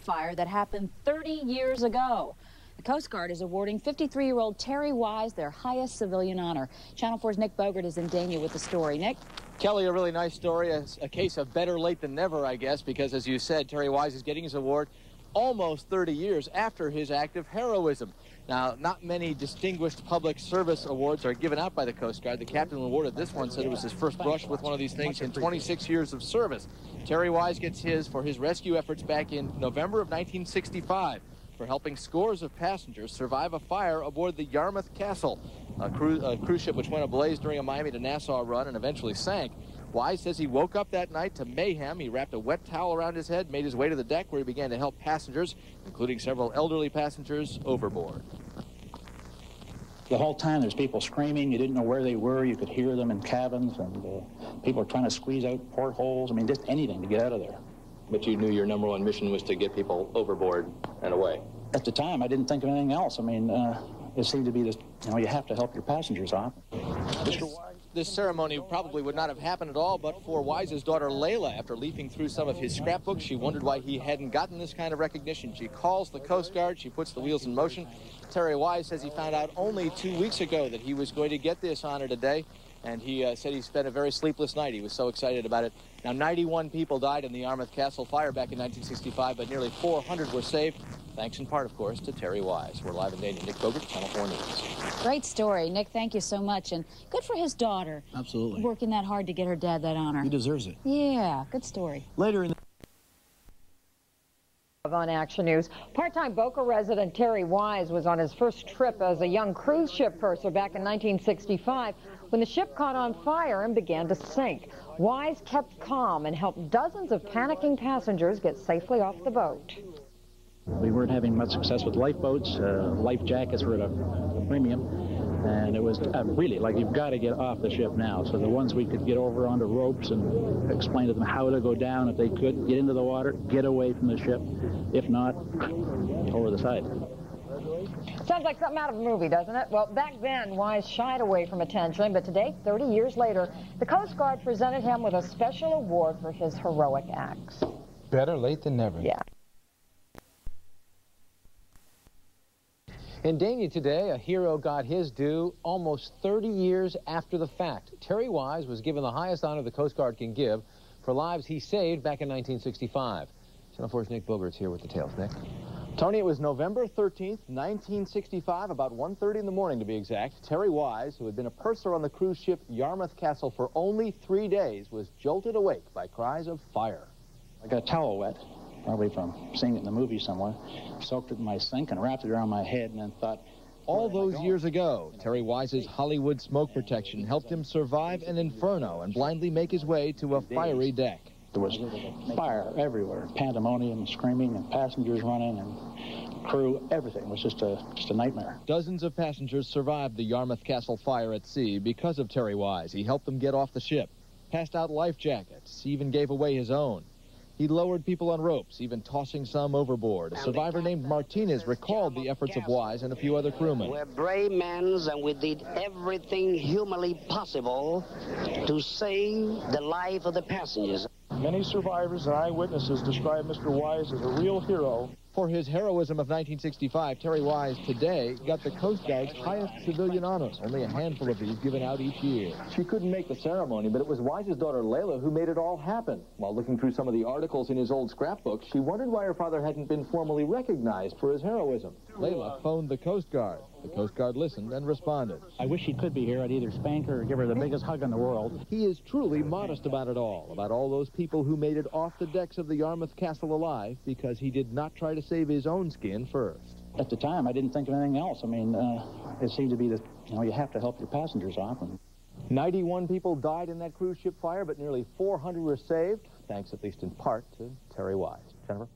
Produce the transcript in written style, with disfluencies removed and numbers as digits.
fire that happened 30 years ago. The Coast Guard is awarding 53-year-old Terry Wise their highest civilian honor. Channel 4's Nick BOGERT is in Dania with the story. Nick? Kelly, a really nice story, a case of better late than never, I guess, because as you said, Terry Wise is getting his award almost 30 years after his act of heroism. Now, not many distinguished public service awards are given out by the Coast Guard. The captain who awarded this one said it was his first brush with one of these things in 26 years of service. Terry Wise gets his for his rescue efforts back in November of 1965 for helping scores of passengers survive a fire aboard the Yarmouth Castle, a cruise ship which went ablaze during a Miami to Nassau run and eventually sank. Wise says he woke up that night to mayhem. He wrapped a wet towel around his head, made his way to the deck where he began to help passengers, including several elderly passengers, overboard. The whole time there's people screaming. You didn't know where they were. You could hear them in cabins, and people were trying to squeeze out portholes. I mean, just anything to get out of there. But you knew your number one mission was to get people overboard and away. At the time, I didn't think of anything else. I mean, it seemed to be this, you have to help your passengers off. This ceremony probably would not have happened at all but for Wise's daughter Layla. After leafing through some of his scrapbooks, she wondered why he hadn't gotten this kind of recognition. She calls the Coast Guard. She puts the wheels in motion. Terry Wise says he found out only 2 weeks ago that he was going to get this honor today, and he said he spent a very sleepless night. He was so excited about it. Now, 91 people died in the Yarmouth Castle fire back in 1965, but nearly 400 were saved, thanks in part, of course, to Terry Wise. We're live in Dania. Nick BOGERT, Channel 4 News. Great story. Nick, thank you so much, and good for his daughter. Absolutely. Working that hard to get her dad that honor. He deserves it. Yeah, good story. Later in the On Action News, part-time Boca resident Terry Wise was on his first trip as a young cruise ship purser back in 1965 when the ship caught on fire and began to sink. Wise kept calm and helped dozens of panicking passengers get safely off the boat. We weren't having much success with lifeboats. Life jackets were at a premium. And it was really like, you've got to get off the ship now. So the ones we could get over onto ropes and explain to them how to go down if they could, get into the water, get away from the ship. If not, over the side. Sounds like something out of a movie, doesn't it? Well, back then, Wise shied away from attention, but today, 30 years later, the Coast Guard presented him with a special award for his heroic acts. Better late than never. Yeah. In Dania today, a hero got his due almost 30 years after the fact. Terry Wise was given the highest honor the Coast Guard can give for lives he saved back in 1965. Channel 4's Nick BOGERT's here with the details. Nick? Tony, it was November 13th, 1965, about 1:30 in the morning to be exact. Terry Wise, who had been a purser on the cruise ship Yarmouth Castle for only 3 days, was jolted awake by cries of fire. I got a towel wet, probably from seeing it in the movie somewhere, soaked it in my sink and wrapped it around my head and then thought... All those years ago, Terry Wise's Hollywood smoke protection helped him survive an inferno and blindly make his way to a fiery deck. There was fire everywhere, pandemonium, screaming, and passengers running, and crew, everything. It was just a nightmare. Dozens of passengers survived the Yarmouth Castle fire at sea because of Terry Wise. He helped them get off the ship, passed out life jackets, even gave away his own. He lowered people on ropes, even tossing some overboard. A survivor named Martinez recalled the efforts of Wise and a few other crewmen. We're brave men, and we did everything humanly possible to save the life of the passengers. Many survivors and eyewitnesses describe Mr. Wise as a real hero. For his heroism of 1965, Terry Wise today got the Coast Guard's highest civilian honor. Only a handful of these given out each year. She couldn't make the ceremony, but it was Wise's daughter Layla who made it all happen. While looking through some of the articles in his old scrapbook, she wondered why her father hadn't been formally recognized for his heroism. Layla phoned the Coast Guard. The Coast Guard listened and responded. I wish she could be here. I'd either spank her or give her the biggest hug in the world. He is truly modest about it all, about all those people who made it off the decks of the Yarmouth Castle alive because he did not try to save his own skin first. At the time, I didn't think of anything else. I mean, it seemed to be that, you have to help your passengers off. 91 people died in that cruise ship fire, but nearly 400 were saved, thanks at least in part to Terry Wise. Jennifer?